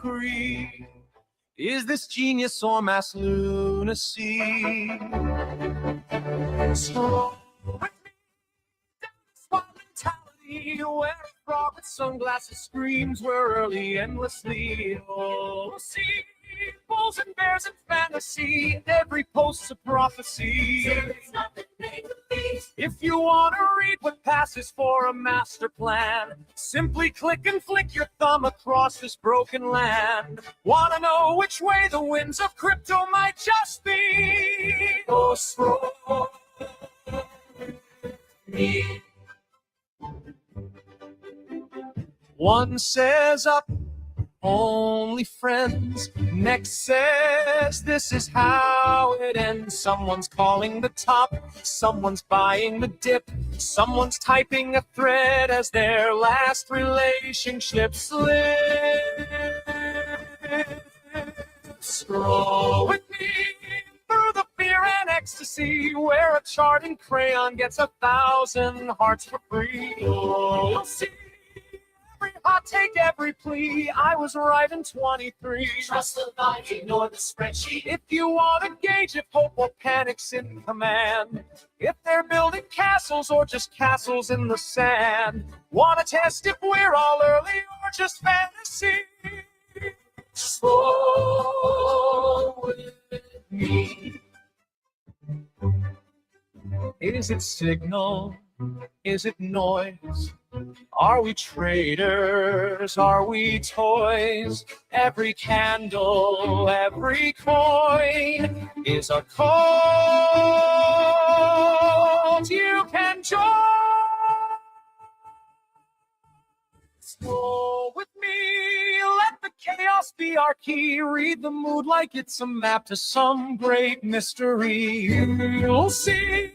decree? Is this genius or mass lunacy? So with me, SWAT mentality, where a frog with sunglasses screams we're early endlessly. Oh, see, bulls and bears and fantasy, every post's a prophecy. It's nothing if you want to read what passes for a master plan, simply click and flick your thumb across this broken land. Want to know which way the winds of crypto might just be? Oh, scroll me. One says up, only friends. Next says this is how it ends. Someone's calling the top, someone's buying the dip, someone's typing a thread as their last relationship slips. Scroll with me through the fear and ecstasy, where a charting crayon gets 1,000 hearts for free. You'll see every hot take, every plea. I was right in 23. Trust the line, ignore the spreadsheet. If you want to gauge if hope or panic's in command, if they're building castles or just castles in the sand, want to test if we're all early or just fantasy? Slow with me. Is it signal? Is it noise? Are we traitors? Are we toys? Every candle, every coin is a cult you can join. Scroll with me, let the chaos be our key. Read the mood like it's a map to some great mystery. You'll see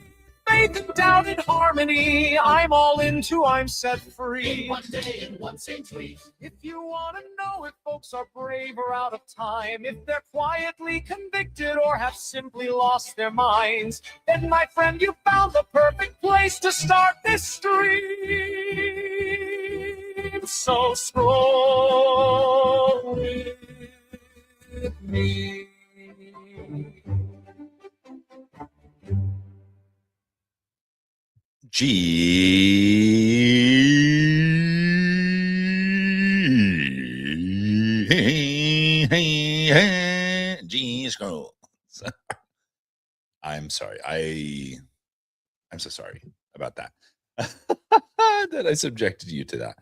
faith and doubt and harmony. I'm all into, I'm set free. In one day in one same tweet. If you want to know if folks are brave or out of time, if they're quietly convicted or have simply lost their minds, then my friend, you found the perfect place to start this stream. So scroll with me. G scroll. I'm sorry. I'm so sorry about that. That I subjected you to that.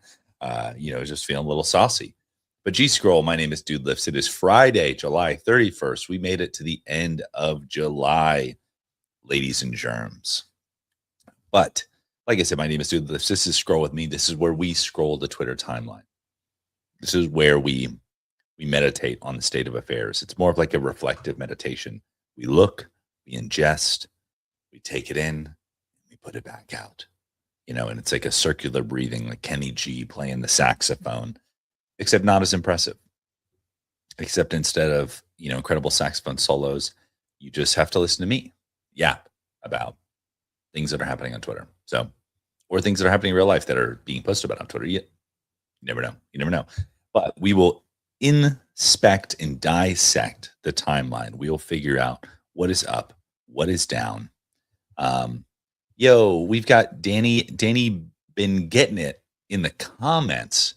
Just feeling a little saucy. But G Scroll, my name is Dude Lifts. It is Friday, July 31st. We made it to the end of July, ladies and germs. But like I said, my name is Dude Lifts. This is Scroll with Me. This is where we scroll the Twitter timeline. This is where we meditate on the state of affairs. It's more of like a reflective meditation. We look, we ingest, we take it in, we put it back out. And it's like a circular breathing, like Kenny G playing the saxophone, except not as impressive. Except instead of, incredible saxophone solos, you just have to listen to me yap about things that are happening on Twitter. Or things that are happening in real life that are being posted about on Twitter. You never know. You never know. But we will inspect and dissect the timeline. We will figure out what is up, what is down. We've got Danny been getting it in the comments,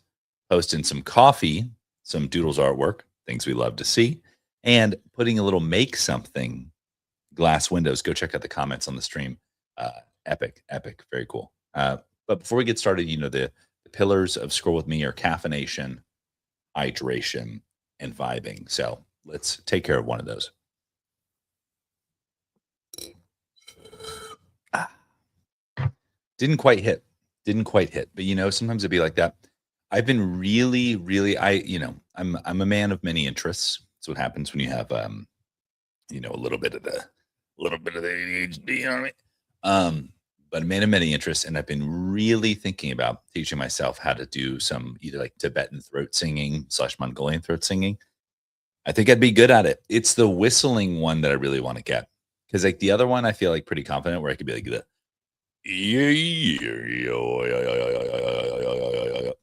posting some coffee, some Doodles artwork, things we love to see, and putting a little make something glass windows. Go check out the comments on the stream. Epic, very cool. But before we get started, the pillars of Scroll with Me are caffeination, hydration, and vibing. So let's take care of one of those. Didn't quite hit. But sometimes it'd be like that. I've been really, I'm a man of many interests. That's what happens when you have, a little bit of the ADHD, you know what I mean? But a man of many interests, and I've been really thinking about teaching myself how to do some either like Tibetan throat singing / Mongolian throat singing. I think I'd be good at it. It's the whistling one that I really want to get, because like the other one, I feel like pretty confident where I could be like,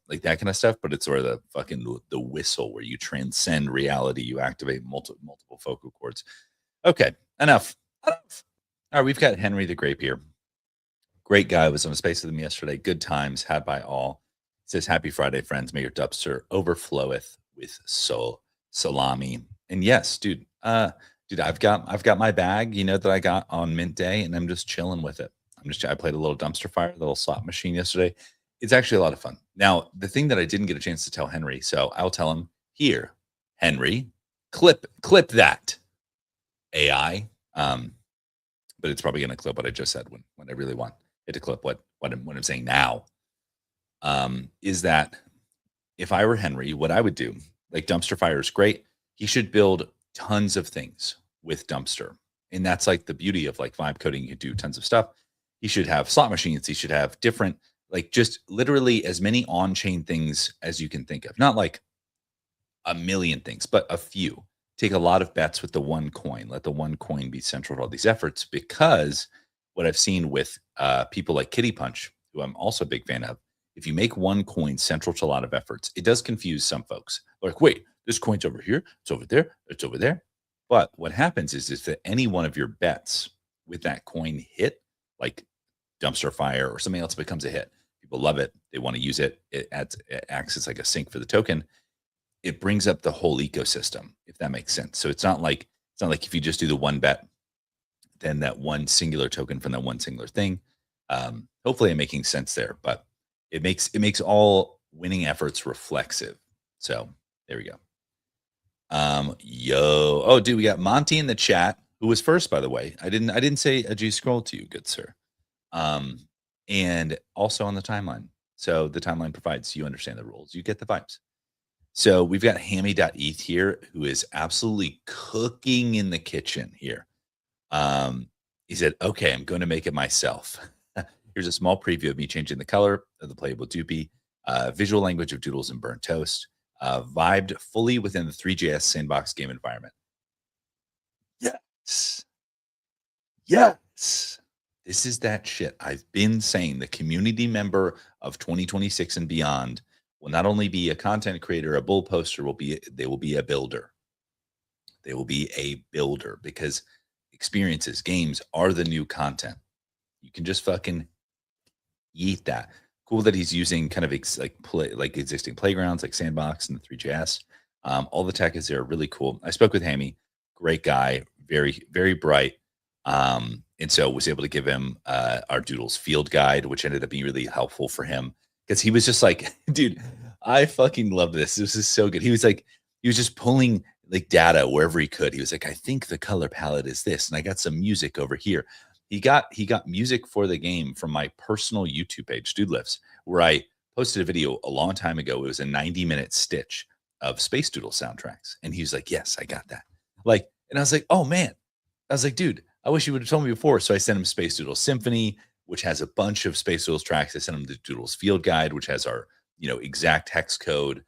like that kind of stuff, but it's sort of the fucking the whistle where you transcend reality. You activate multiple focal cords. Okay, enough. All right, we've got Henry the Grape here. Great guy. Was on a space with him yesterday. Good times had by all. Says happy Friday, friends. May your dumpster overfloweth with salami. And yes, dude. Dude, I've got my bag, that I got on Mint Day, and I'm just chilling with it. I played a little dumpster fire, the little slot machine yesterday. It's actually a lot of fun. Now, the thing that I didn't get a chance to tell Henry, so I'll tell him here, Henry, clip that AI. But it's probably going to clip what I just said when I really want it to clip what I'm saying now. Is that if I were Henry, what I would do, like dumpster fire is great. He should build tons of things with dumpster. And that's like the beauty of like vibe coding. You can do tons of stuff. He should have slot machines. He should have different, like just literally as many on-chain things as you can think of. Not like a million things, but a few. Take a lot of bets with the one coin. Let the one coin be central to all these efforts, because what I've seen with people like Kitty Punch, who I'm also a big fan of, if you make one coin central to a lot of efforts, it does confuse some folks. Like, wait, this coin's over here, it's over there, it's over there. But what happens is that any one of your bets with that coin hit, like dumpster fire or something else, becomes a hit. People love it. They want to use it. It acts as like a sink for the token. It brings up the whole ecosystem, if that makes sense. So it's not like if you just do the one bet, then that one singular token from that one singular thing. Hopefully I'm making sense there, but it makes all winning efforts reflexive. So there we go. Oh, dude, we got Monty in the chat, who was first, by the way. I didn't say a G scroll to you, good sir. And also on the timeline. So the timeline provides, you understand the rules, you get the vibes. So we've got Hammy.eth here, who is absolutely cooking in the kitchen here. He said, okay, I'm going to make it myself. Here's a small preview of me changing the color of the playable Doopy, visual language of doodles and burnt toast, vibed fully within the 3JS sandbox game environment. Yes. Yes. This is that shit I've been saying. The community member of 2026 and beyond will not only be a content creator, a bull poster, they will be a builder. They will be a builder, because experiences, games are the new content. You can just fucking eat that. Cool that he's using kind of like existing playgrounds like Sandbox and the 3JS. All the tech is there, really cool. I spoke with Hammy, great guy, very, very bright. And so was able to give him our Doodles field guide, which ended up being really helpful for him, because he was just like, dude, I fucking love this. This is so good. He was just pulling like data wherever he could. He was like, I think the color palette is this, and I got some music over here. He got music for the game from my personal YouTube page, Dude Lifts, where I posted a video a long time ago. It was a 90-minute stitch of Space Doodle soundtracks. And he was like, yes, I got that. Like, and I was like, oh man. I was like, dude, I wish you would have told me before. So I sent him Space Doodle Symphony, which has a bunch of Space Doodles tracks. I sent him the Doodles Field Guide, which has our, exact hex code,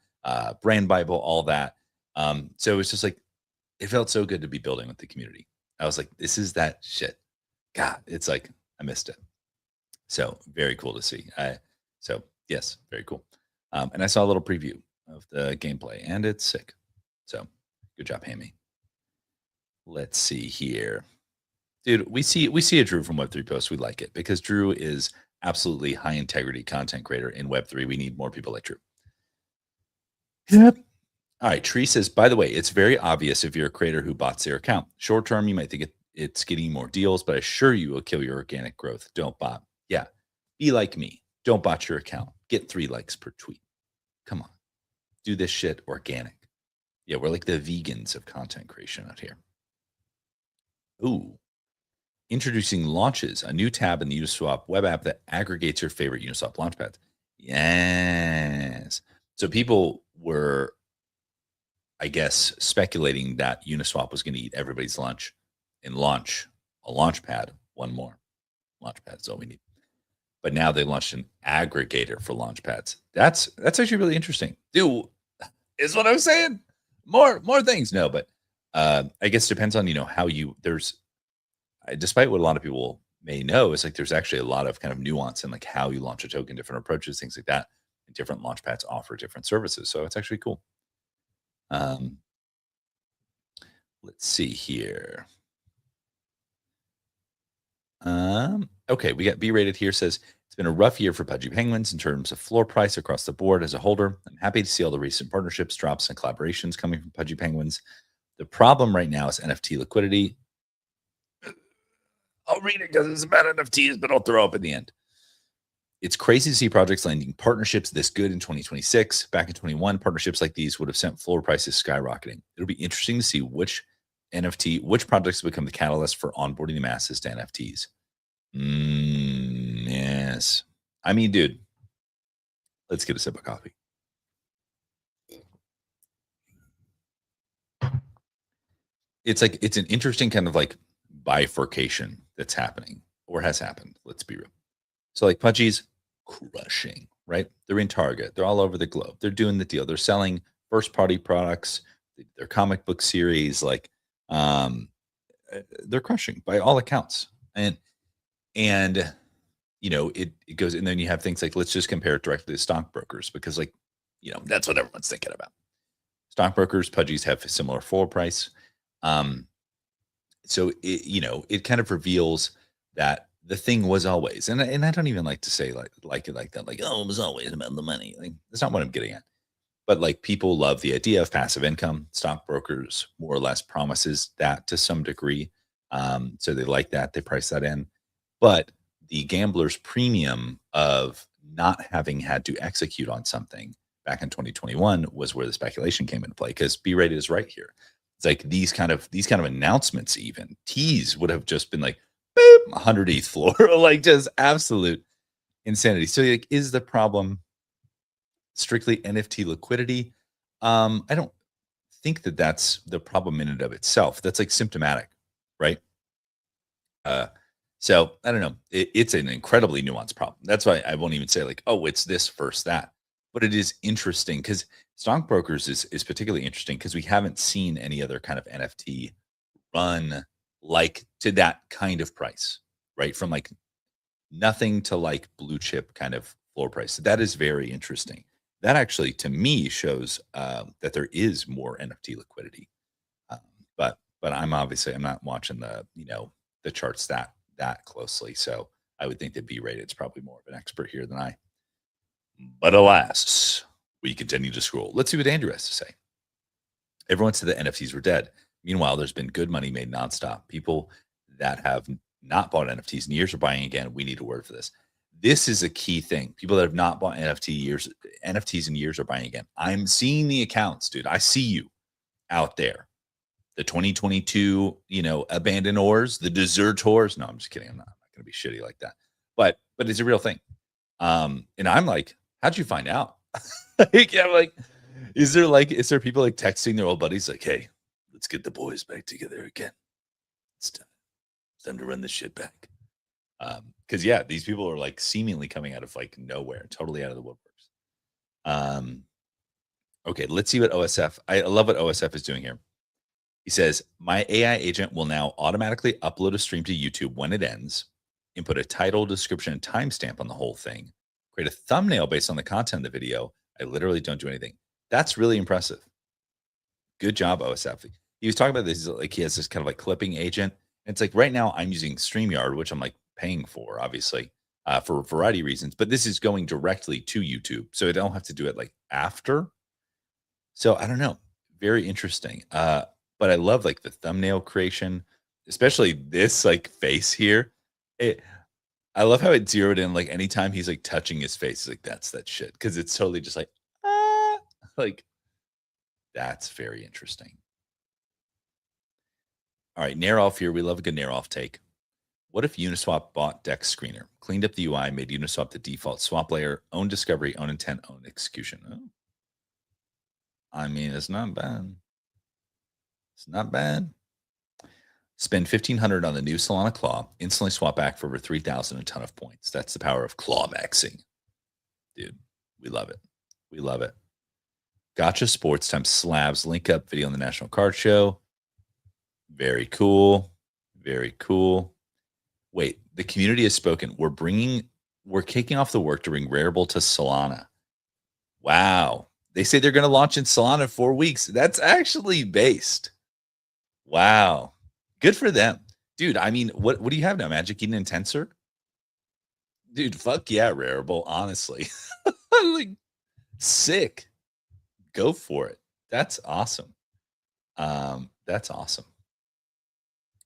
brand Bible, all that. So it was just like, it felt so good to be building with the community. I was like, this is that shit. God, it's like, I missed it. So very cool to see. So yes, very cool. And I saw a little preview of the gameplay, and it's sick. So good job, Hammy. Let's see here. Dude, we see a Drew from Web3 post. We like it because Drew is absolutely high integrity content creator in Web3. We need more people like Drew. Yep. All right. Tree says, by the way, it's very obvious if you're a creator who bots their account. Short term, you might think it's getting more deals, but I assure you will kill your organic growth. Don't bot. Yeah. Be like me. Don't bot your account. Get 3 likes per tweet. Come on. Do this shit organic. Yeah, we're like the vegans of content creation out here. Ooh. Introducing Launches, a new tab in the Uniswap web app that aggregates your favorite Uniswap launchpads. Yes. So people were, I guess, speculating that Uniswap was going to eat everybody's lunch and launch a launchpad. One more launchpad is all we need. But now they launched an aggregator for launchpads. That's actually really interesting. Dude, is what I'm saying. More things. No, but I guess it depends on, how despite what a lot of people may know, is like there's actually a lot of kind of nuance in like how you launch a token, different approaches, things like that. and different launchpads offer different services. So it's actually cool. Let's see here. Okay, we got B Rated here says it's been a rough year for Pudgy Penguins in terms of floor price across the board as a holder. I'm happy to see all the recent partnerships, drops, and collaborations coming from Pudgy Penguins. The problem right now is NFT liquidity. I'll read it because it's about NFTs, but I'll throw up at the end. It's crazy to see projects landing partnerships this good in 2026. Back in 21, partnerships like these would have sent floor prices skyrocketing. It'll be interesting to see which projects become the catalyst for onboarding the masses to NFTs. Yes. I mean, dude, let's get a sip of coffee. It's like, it's an interesting kind of like bifurcation that's happening or has happened. Let's be real. So like Pudgy's crushing, right? They're in Target. They're all over the globe. They're doing the deal. They're selling first party products, their comic book series, like they're crushing by all accounts. And you know, it goes, and then you have things like, let's just compare it directly to stockbrokers because, like, you know, that's what everyone's thinking about. Stockbrokers, Pudgy's have a similar floor price. So it, you know, it kind of reveals that the thing was always, and I don't even like to say like it like that, like, oh, it was always about the money. Like, that's not what I'm getting at. But like, people love the idea of passive income. Stockbrokers more or less promises that to some degree. So they like that. They price that in. But the gambler's premium of not having had to execute on something back in 2021 was where the speculation came into play, because B Rated is right here. It's like these kind of announcements, even tease would have just been like, boop, 108th floor, like just absolute insanity. So like, is the problem strictly NFT liquidity? I don't think that that's the problem in and of itself. That's like symptomatic, right? So I don't know. It's an incredibly nuanced problem. That's why I won't even say like, oh, it's this versus that. But it is interesting because stockbrokers is particularly interesting because we haven't seen any other kind of NFT run like to that kind of price, right? From like nothing to like blue chip kind of floor price. That is very interesting. That actually, to me, shows that there is more NFT liquidity. But I'm not watching the charts that closely. So I would think that B Rated is probably more of an expert here than I. But alas, we continue to scroll. Let's see what Andrew has to say. Everyone said that NFTs were dead. Meanwhile, there's been good money made nonstop. People that have not bought NFTs in years are buying again. We need a word for this. This is a key thing. People that have not bought NFTs in years are buying again. I'm seeing the accounts, dude. I see you out there. The 2022, abandonors, the desertors. No, I'm just kidding. I'm not going to be shitty like that. But it's a real thing. And I'm like, how'd you find out? I'm like, is there people like texting their old buddies like, hey, let's get the boys back together again. It's time to run this shit back. Because yeah, these people are like seemingly coming out of like nowhere, totally out of the woodworks. Okay, let's see what OSF. I love what OSF is doing here. He says, my AI agent will now automatically upload a stream to YouTube when it ends, input a title, description, and timestamp on the whole thing, create a thumbnail based on the content of the video. I literally don't do anything. That's really impressive. Good job, OSF. He was talking about this, like he has this kind of like clipping agent. And it's like right now I'm using StreamYard, which I'm like paying for, obviously, for a variety of reasons. But this is going directly to YouTube. So I don't have to do it like after. So I don't know. Very interesting. But I love like the thumbnail creation, especially this like face here. I love how it zeroed in. Like anytime he's like touching his face, like that's that shit, because it's totally just like like that's very interesting. All right, Naroff here. We love a good Naroff take. What if Uniswap bought Dex Screener, cleaned up the UI, made Uniswap the default swap layer, own discovery, own intent, own execution? Oh. I mean, it's not bad. It's not bad. Spend $1,500 on the new Solana Claw, instantly swap back for over 3,000, a ton of points. That's the power of claw maxing. Dude, we love it. We love it. Gotcha Sports times slabs. Link up video on the National Card Show. Very cool. Very cool. Wait, the community has spoken. We're kicking off the work to bring Rarible to Solana. Wow. They say they're going to launch in Solana in 4 weeks. That's actually based. Wow. Good for them. Dude, I mean, what do you have now? Magic Eden and Tensor? Dude, fuck yeah, Rarible, honestly. Like, sick. Go for it. That's awesome. That's awesome.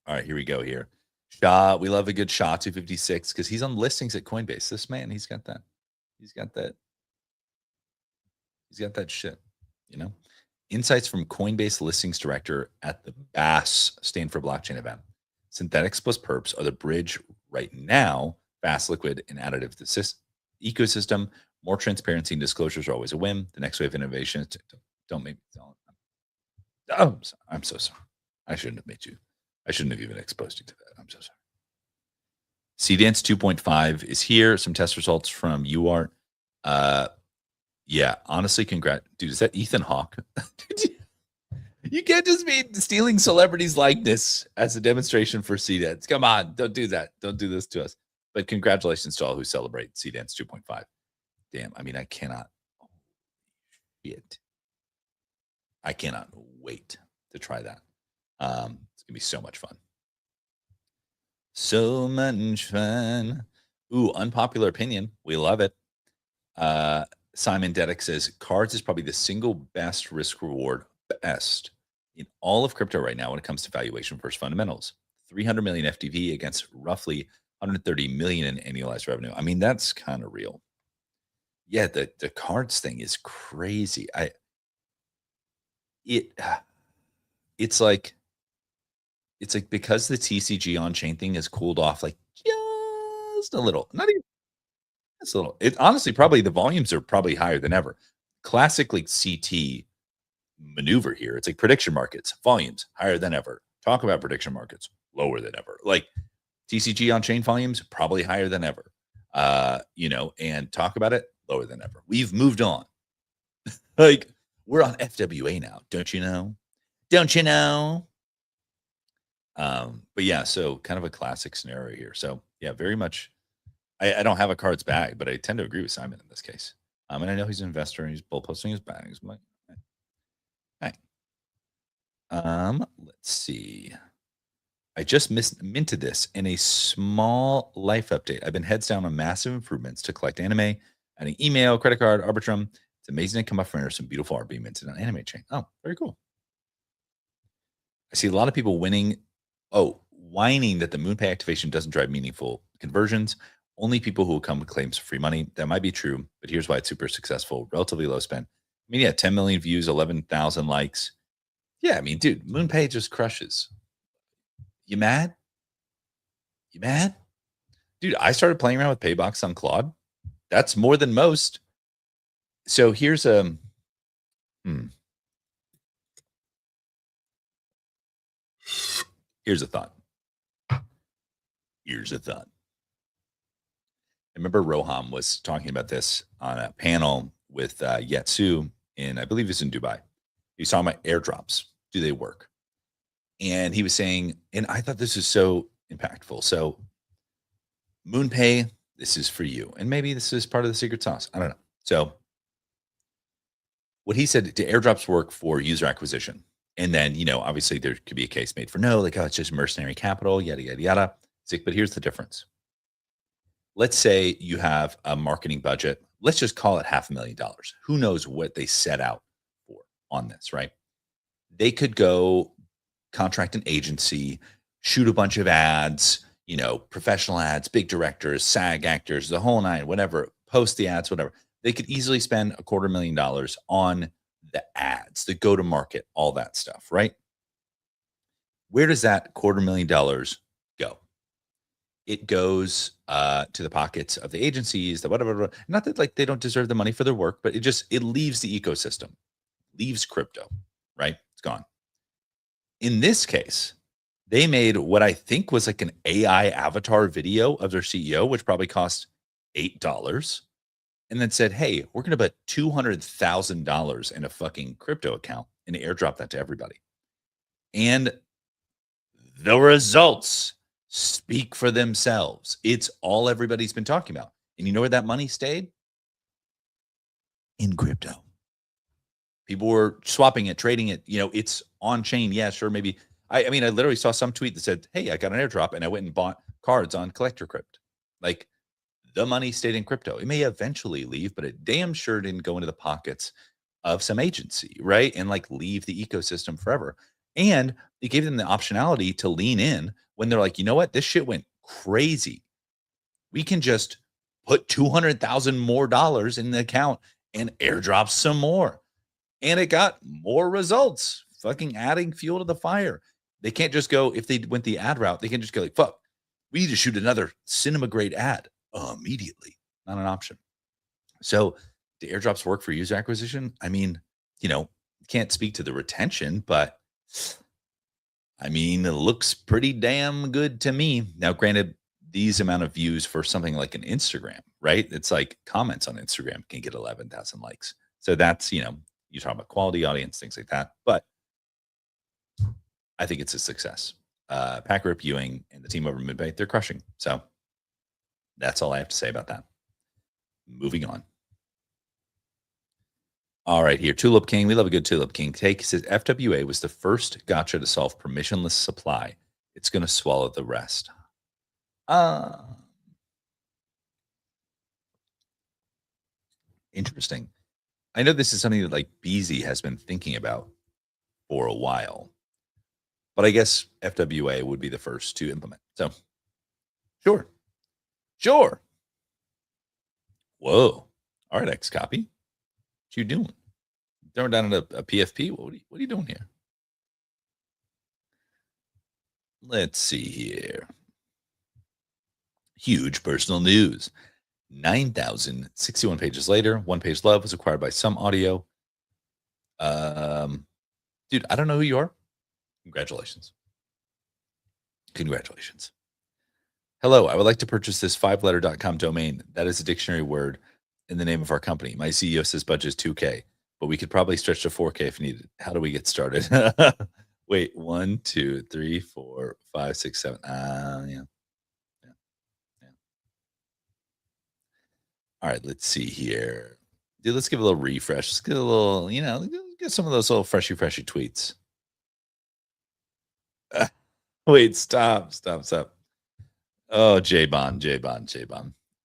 All right, here we go here. Shaw, we love a good Shaw 256 because he's on listings at Coinbase. This man, he's got that. He's got that. He's got that shit, you know? Insights from Coinbase listings director at the BAS Stanford Blockchain event. Synthetics plus perps are the bridge right now. Fast, liquid, and additive to the ecosystem. More transparency and disclosures are always a win. The next wave of innovation. Don't make me tell it. Oh, I'm so sorry. I shouldn't have made you. I shouldn't have even exposed you to that. I'm so sorry. CDance 2.5 is here. Some test results from UART. Yeah, honestly, congrats. Dude, is that Ethan Hawke? You can't just be stealing celebrities' likeness as a demonstration for CDance. Come on, don't do that. Don't do this to us. But congratulations to all who celebrate CDance 2.5. Damn, I mean, I cannot. Shit. I cannot wait to try that. It's going to be so much fun. So much fun. Ooh, unpopular opinion. We love it. Simon Dedek says cards is probably the single best risk reward best in all of crypto right now when it comes to valuation versus fundamentals. 300 million FDV against roughly 130 million in annualized revenue. I mean, that's kind of real. Yeah, the cards thing is crazy. It's like because the TCG on chain thing has cooled off like just a little, not even just a little. It honestly probably the volumes are probably higher than ever. Classic like CT maneuver here. It's like prediction markets, volumes higher than ever. Talk about prediction markets, lower than ever. Like TCG on chain volumes probably higher than ever. And talk about it lower than ever. We've moved on. Like we're on FWA now, don't you know? Don't you know? But yeah, so kind of a classic scenario here. So yeah, very much. I don't have a cards bag, but I tend to agree with Simon in this case. And I know he's an investor and he's bull posting his bags. I'm like, hey. Let's see. I just minted this in a small life update. I've been heads down on massive improvements to collect anime, adding email, credit card, Arbitrum. It's amazing to come up from some beautiful RB minted on anime chain. Oh, very cool. I see a lot of people whining that the MoonPay activation doesn't drive meaningful conversions. Only people who will come with claims for free money. That might be true, but here's why it's super successful. Relatively low spend. I mean, yeah, 10 million views, 11,000 likes. Yeah, I mean, dude, MoonPay just crushes. You mad? You mad? Dude, I started playing around with Paybox on Claude. That's more than most. So here's Here's a thought. Here's a thought. I remember Roham was talking about this on a panel with Yatsu in, I believe it's in Dubai. He was talking about airdrops. Do they work? And he was saying, and I thought this is so impactful. So MoonPay, this is for you. And maybe this is part of the secret sauce. I don't know. So what he said, do airdrops work for user acquisition? And then, obviously there could be a case made for no, like, oh, it's just mercenary capital, yada, yada, yada. It's like, but here's the difference. Let's say you have a marketing budget. Let's just call it $500,000. Who knows what they set out for on this, right? They could go contract an agency, shoot a bunch of ads, professional ads, big directors, SAG actors, the whole nine, whatever, post the ads, whatever. They could easily spend $250,000 on the ads, the go-to-market, all that stuff, right? Where does that $250,000 go? It goes to the pockets of the agencies, the whatever. Not that like they don't deserve the money for their work, but it leaves the ecosystem, leaves crypto, right? It's gone. In this case, they made what I think was like an AI avatar video of their CEO, which probably cost $8, and then said, hey, we're going to put $200,000 in a fucking crypto account and airdrop that to everybody. And the results speak for themselves. It's all everybody's been talking about. And you know where that money stayed? in crypto. People were swapping it, trading it. It's on chain. Yeah, sure. Maybe. I mean, I literally saw some tweet that said, "Hey, I got an airdrop and I went and bought cards on Collector Crypt." Like, the money stayed in crypto. It may eventually leave, but it damn sure didn't go into the pockets of some agency, right? And like leave the ecosystem forever. And it gave them the optionality to lean in when they're like, you know what? This shit went crazy. We can just put 200,000 more dollars in the account and airdrop some more. And it got more results, fucking adding fuel to the fire. They can't just go, if they went the ad route, they can just go like, fuck, we need to shoot another cinema grade ad immediately. Not an option. So do airdrops work for user acquisition? I mean, can't speak to the retention, but I mean, it looks pretty damn good to me. Now, granted, these amount of views for something like an Instagram, right? It's like comments on Instagram can get 11,000 likes. So that's, you talk about quality audience, things like that. But I think it's a success. Packer Rip Ewing and the team over Midbay, they're crushing. So that's all I have to say about that. Moving on. All right, here, Tulip King. We love a good Tulip King take. He says FWA was the first gotcha to solve permissionless supply. It's going to swallow the rest. Interesting. I know this is something that like Beezy has been thinking about for a while, but I guess FWA would be the first to implement. So, sure. Whoa. All right, X copy. What you doing? Throwing down a PFP? What are you doing here? Let's see here. Huge personal news. 9,061 pages later, One Page Love was acquired by Some Audio. Dude, I don't know who you are. Congratulations. Hello, I would like to purchase this 5letter.com domain. That is a dictionary word in the name of our company. My CEO says budget is 2K, but we could probably stretch to 4K if needed. How do we get started? Wait, 1, 2, 3, 4, 5, 6, 7. Yeah. All right, let's see here. Dude, let's give a little refresh. Let's get a little, get some of those little freshy tweets. Wait, stop. Oh, J-Bon.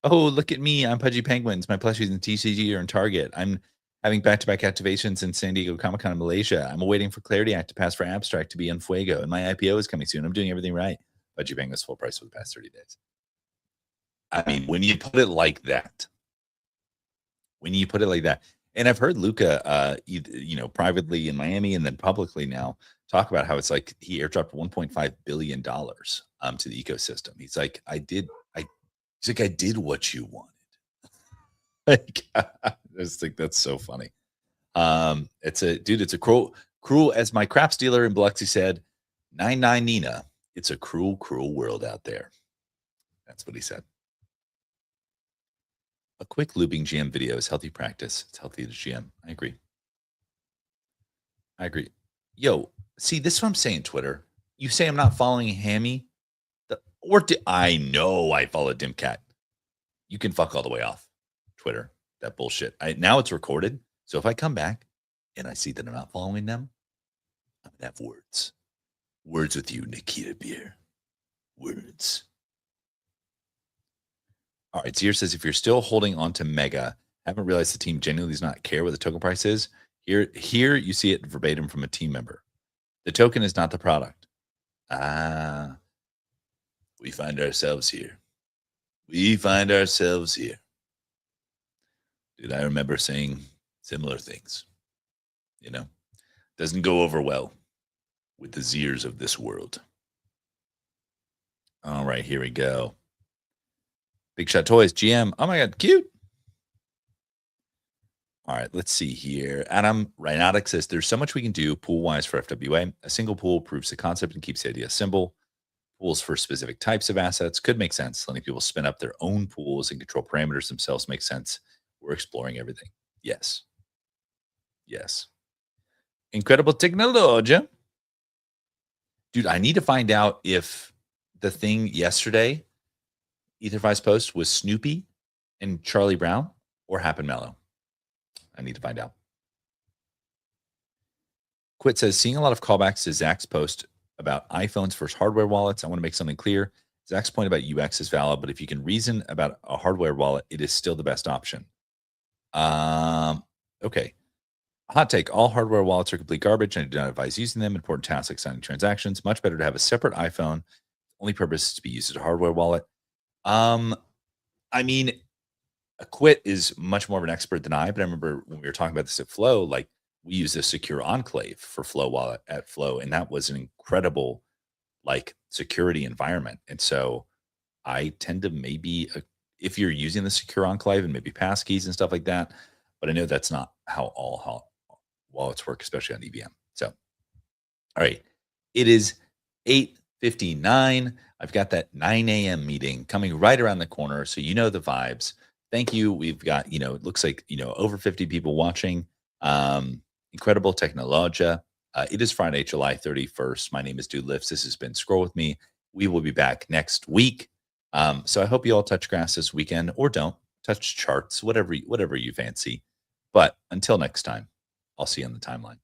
Oh, look at me. I'm Pudgy Penguins. My plushies in TCG are in Target. I'm having back-to-back activations in San Diego Comic-Con in Malaysia. I'm awaiting for Clarity Act to pass for Abstract to be in Fuego. And my IPO is coming soon. I'm doing everything right. Pudgy Penguins full price for the past 30 days. I mean, when you put it like that, and I've heard Luca, privately in Miami and then publicly now talk about how it's like he airdropped $1.5 billion to the ecosystem. He's like, I did what you wanted. Like, I just think that's so funny. It's a cruel, as my craps dealer in Biloxi said, 99 Nina. It's a cruel world out there. That's what he said. A quick looping GM video is healthy practice. It's healthy to GM. I agree. Yo, see, this is what I'm saying, Twitter. You say I'm not following Hammy, I know I follow Dimcat. You can fuck all the way off Twitter. That bullshit. Now it's recorded. So if I come back and I see that I'm not following them, I'm going to have words. Words with you, Nikita Beer. Words. All right, Zier says, if you're still holding on to Mega, haven't realized the team genuinely does not care what the token price is. Here you see it verbatim from a team member. The token is not the product. We find ourselves here. Dude, I remember saying similar things. Doesn't go over well with the Ziers of this world. All right, here we go. Big Shot Toys, GM. Oh my God, cute. All right, let's see here. Adam Rhinotic says, there's so much we can do pool-wise for FWA. A single pool proves the concept and keeps the idea simple. Pools for specific types of assets could make sense. Letting people spin up their own pools and control parameters themselves makes sense. We're exploring everything. Yes. Incredible technology. Dude, I need to find out if the thing yesterday, Etherfi's post, was Snoopy and Charlie Brown or Happen Mellow. I need to find out. Quit says, seeing a lot of callbacks to Zach's post about iPhone's first hardware wallets. I want to make something clear. Zach's point about UX is valid, but if you can reason about a hardware wallet, it is still the best option. Okay. Hot take. All hardware wallets are complete garbage, and I do not advise using them. Important tasks like signing transactions. Much better to have a separate iPhone. Only purpose is to be used as a hardware wallet. I mean, Quit is much more of an expert than I, but I remember when we were talking about this at Flow, like we use a secure enclave for Flow wallet at Flow, and that was an incredible like security environment. And so I tend to maybe if you're using the secure enclave and maybe passkeys and stuff like that, but I know that's not how all wallets work, especially on EVM. So, all right, it is 8:59. I've got that 9 a.m. meeting coming right around the corner, so you know the vibes. Thank you. We've got, it looks like, over 50 people watching. Incredible technologia. It is Friday, July 31st. My name is Dude Lifts. This has been Scroll With Me. We will be back next week. So I hope you all touch grass this weekend, or don't touch charts, whatever you fancy. But until next time, I'll see you on the timeline.